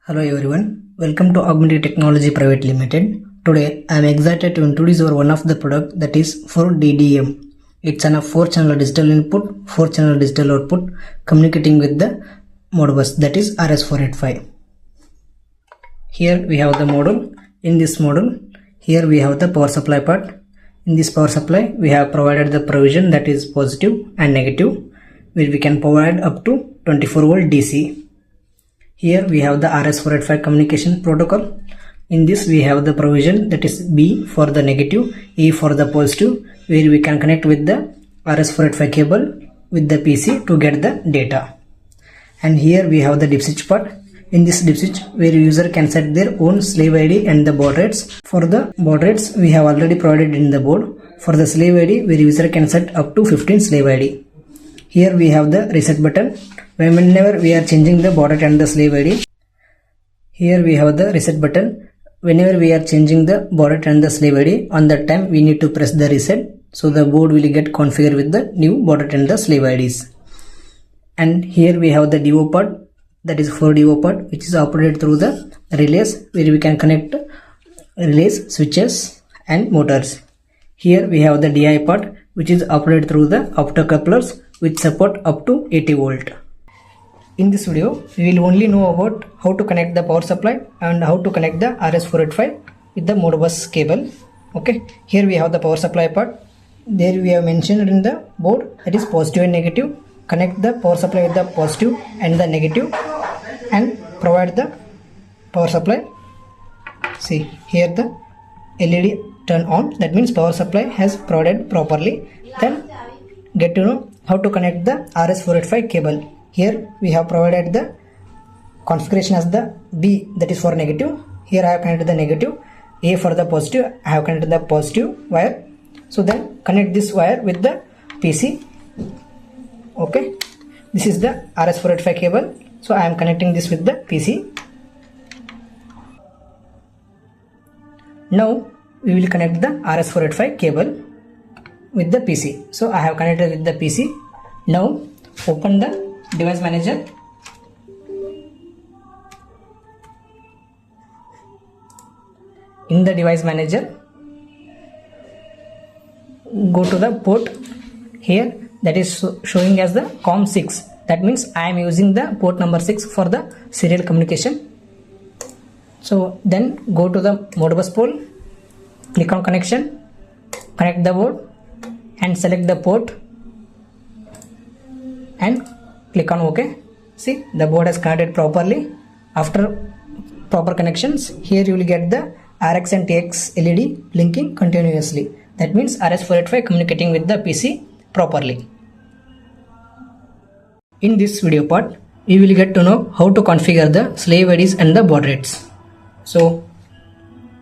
Hello everyone, welcome to Augmented Technology Private Limited. Today I am excited to introduce our one of the product that is 4DDM. It's an 4-channel digital input, 4-channel digital output communicating with the Modbus that is RS485. Here we have the module. In this module, here we have the power supply part. In this power supply, we have provided the provision that is positive and negative, where we can provide up to 24 volt DC. Here we have the RS485 communication protocol. In this we have the provision that is B for the negative, E for the positive, where we can connect with the RS485 cable with the PC to get the data. And here we have the dip switch part. In this dip switch, where user can set their own slave ID and the baud rates. For the baud rates, we have already provided in the board. For the slave ID, where user can set up to 15 slave ID. Here we have the reset button. Whenever we are changing the baud rate and the slave ID. Here we have the reset button. Whenever we are changing the baud rate and the slave ID, on that time we need to press the reset. So the board will get configured with the new baud rate and the slave IDs. And here we have the DO part. That is 4DO part, which is operated through the relays, where we can connect relays, switches and motors. Here we have the DI part, which is operated through the optocouplers, which support up to 80 volt. In this video, we will only know about how to connect the power supply and how to connect the RS485 with the Modbus cable. Okay, here we have the power supply part. There we have mentioned in the board that is positive and negative. Connect the power supply with the positive and the negative and provide the power supply. See here the LED turn on, that means power supply has provided properly. Then get to know how to connect the RS485 cable. Here we have provided the configuration as the B, that is for negative. Here I have connected the negative, A for the positive, I have connected the positive wire. So then connect this wire with the PC. Okay, this is the RS485 cable. So I am connecting this with the PC. Now we will connect the RS485 cable with the PC. So I have connected with the PC. Now open the device manager. In the device manager, go to the port here that is showing as the COM6. That means I am using the port number 6 for the serial communication. So then go to the Modbus pole, click on connection, connect the board and select the port and click on OK. See, the board has connected properly. After proper connections, here you will get the RX and TX LED blinking continuously. That means RS485 communicating with the PC properly. In this video part, we will get to know how to configure the slave IDs and the baud rates. So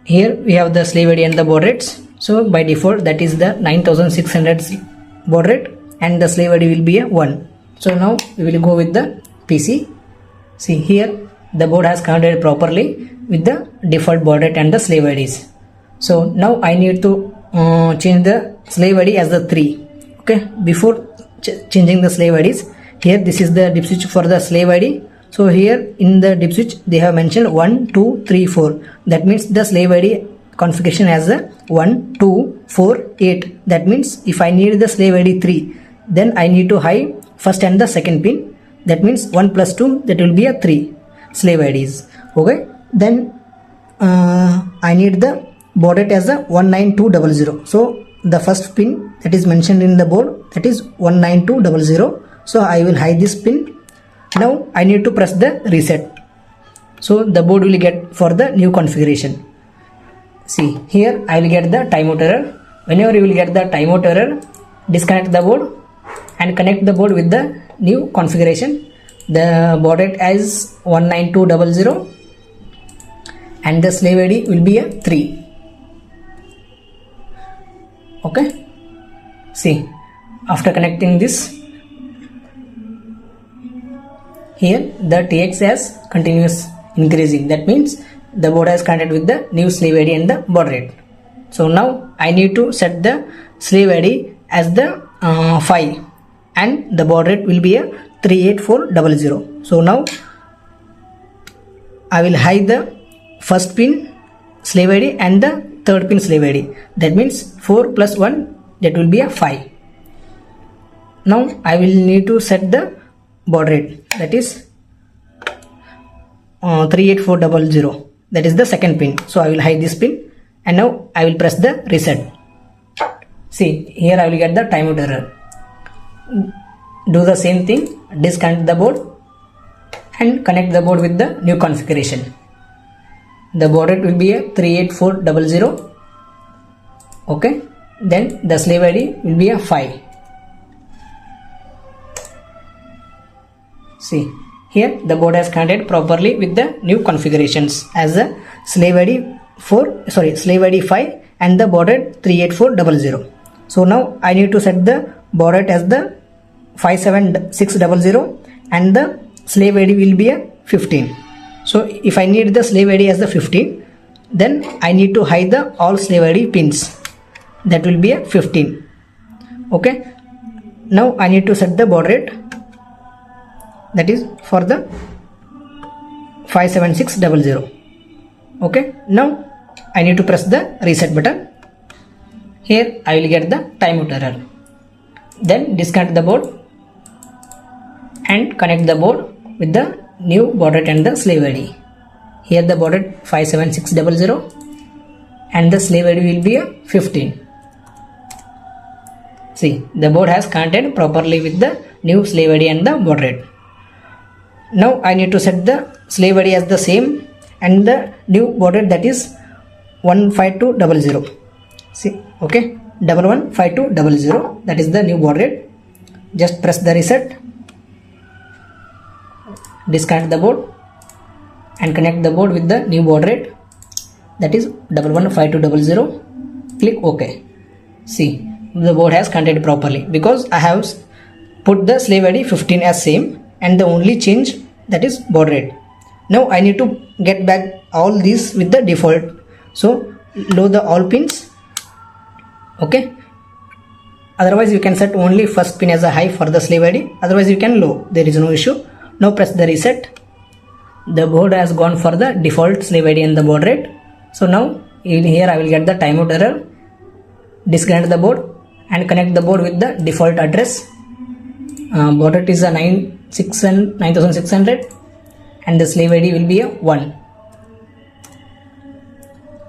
here we have the slave ID and the baud rates. So by default that is the 9600 baud rate and the slave ID will be a 1. So now we will go with the PC. See here the board has connected properly with the default baud rate and the slave IDs. So now I need to change the slave ID as the 3. Okay, before changing the slave IDs, here this is the dip switch for the slave ID. So here in the dip switch they have mentioned 1, 2, 3, 4. That means the slave ID configuration as the 1, 2, 4, 8. That means if I need the slave ID 3, then I need to hide first and the second pin. That means 1 plus 2, that will be a 3 slave IDs. Okay, then I need the baud rate as a 19200. So the first pin that is mentioned in the board, that is 19200. So I will hide this pin. Now I need to press the reset. So the board will get for the new configuration. See here I will get the timeout error. Whenever you will get the timeout error, disconnect the board and connect the board with the new configuration. The baud rate as 19200 and the slave ID will be a 3. Okay, see, after connecting this, here the TX has continuous increasing. That means the board has connected with the new slave ID and the baud rate. So now I need to set the slave ID as the 5 and the baud rate will be a 38400. So now I will hide the first pin slave ID and the third pin slave ID. That means 4 plus 1, that will be a 5. Now I will need to set the baud rate, that is 38400. That is the second pin. So I will hide this pin and now I will press the reset. See, here I will get the timeout error. Do the same thing, disconnect the board and connect the board with the new configuration. The baud rate will be a 38400. Okay, then the slave ID will be a 5. See, here the board has connected properly with the new configurations as a slave ID 5 and the baud rate 38400. So now I need to set the baud rate as the 57600 and the slave ID will be a 15. So if I need the slave ID as the 15, then I need to hide the all slave ID pins. That will be a 15. Okay, now I need to set the baud rate, that is for the 57600. Okay, now I need to press the reset button. Here I will get the timeout error. Then disconnect the board and connect the board with the new baud rate and the slave ID. Here the baud rate 57600 and the slave ID will be a 15. See, the board has connected properly with the new slave ID and the baud rate. Now I need to set the slave ID as the same and the new baud rate, that is 15200. See, okay, 115200, that is the new baud rate. Just press the reset, disconnect the board and connect the board with the new baud rate, that is 115200. Click OK. See, the board has connected properly because I have put the slave ID 15 as same and the only change, that is baud rate. Now I need to get back all these with the default. So load the all pins. Okay, otherwise you can set only first pin as a high for the slave ID, otherwise you can low, there is no issue. Now press the reset. The board has gone for the default slave ID and the baud rate. So now in here I will get the timeout error. Disconnect the board and connect the board with the default address. Baud rate is a 9600 and the slave ID will be a 1.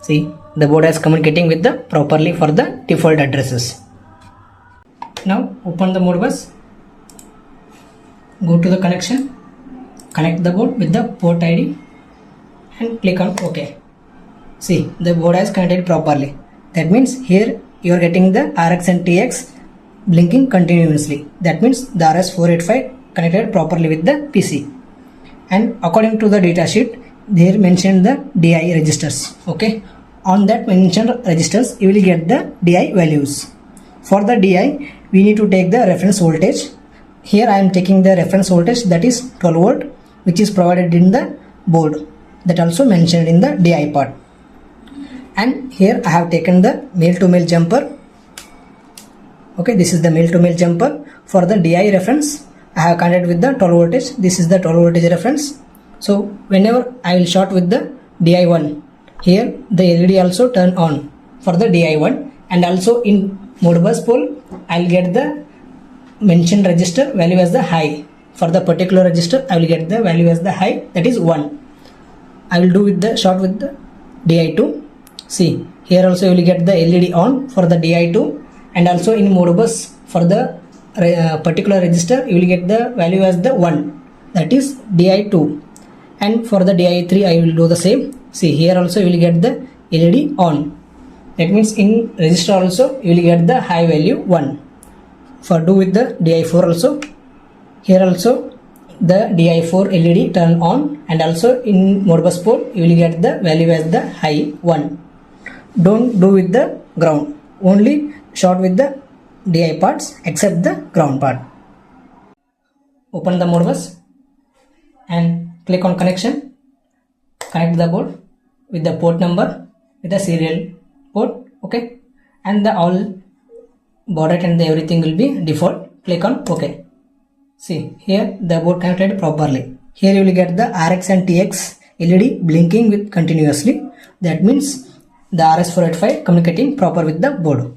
See, the board is communicating with the properly for the default addresses. Now open the Modbus, go to the connection, connect the board with the port ID and click on OK. See, the board has connected properly. That means here you are getting the RX and TX blinking continuously. That means the RS485 connected properly with the PC. And according to the datasheet, there mentioned the DI registers. Okay, on that mentioned registers you will get the DI values. For the DI we need to take the reference voltage. Here I am taking the reference voltage, that is 12 volt, which is provided in the board, that also mentioned in the DI part. And here I have taken the male to male jumper. Okay, this is the male to male jumper. For the DI reference I have connected with the 12 voltage. This is the 12 voltage reference. So whenever I will short with the DI1, here the LED also turn on for the DI1, and also in Modbus pole I will get the mentioned register value as the high. For the particular register I will get the value as the high, that is 1. I will do with the short with the DI2. See, here also you will get the LED on for the DI2, and also in Modbus for the particular register you will get the value as the 1, that is DI2. And for the DI3 I will do the same. See, here also you will get the LED on. That means in register also you will get the high value 1. For do with the DI4 also, here also the DI4 LED turn on, and also in Modbus port you will get the value as the high 1. Don't do with the ground, only short with the DI parts except the ground part. Open the Modbus and click on connection. Connect the board with the port number with the serial port. Okay, and the all baud rate and the everything will be default. Click on OK. See, here the board connected properly. Here you will get the RX and TX LED blinking with continuously. That means the RS485 communicating proper with the board.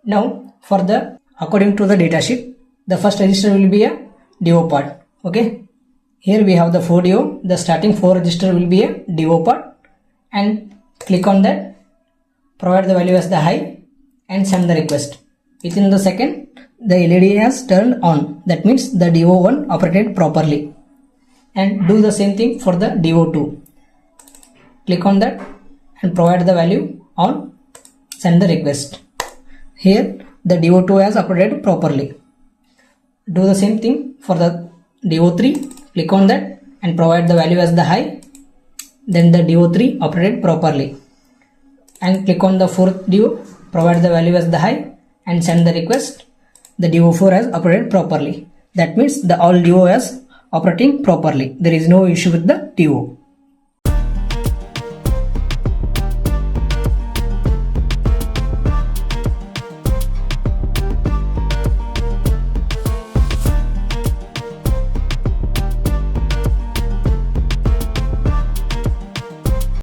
Now for the according to the datasheet, the first register will be a DO part. Okay, here we have the 4 DO. The starting 4 register will be a DO part, and click on that, provide the value as the high and send the request. Within the second, the LED has turned on. That means the DO1 operated properly. And do the same thing for the DO2. Click on that and provide the value on, send the request. Here the DO2 has operated properly. Do the same thing for the DO3. Click on that and provide the value as the high. Then the DO3 operated properly. And click on the fourth DO, provide the value as the high and send the request. The DO4 has operated properly. That means the all DO has operating properly. There is no issue with the DO.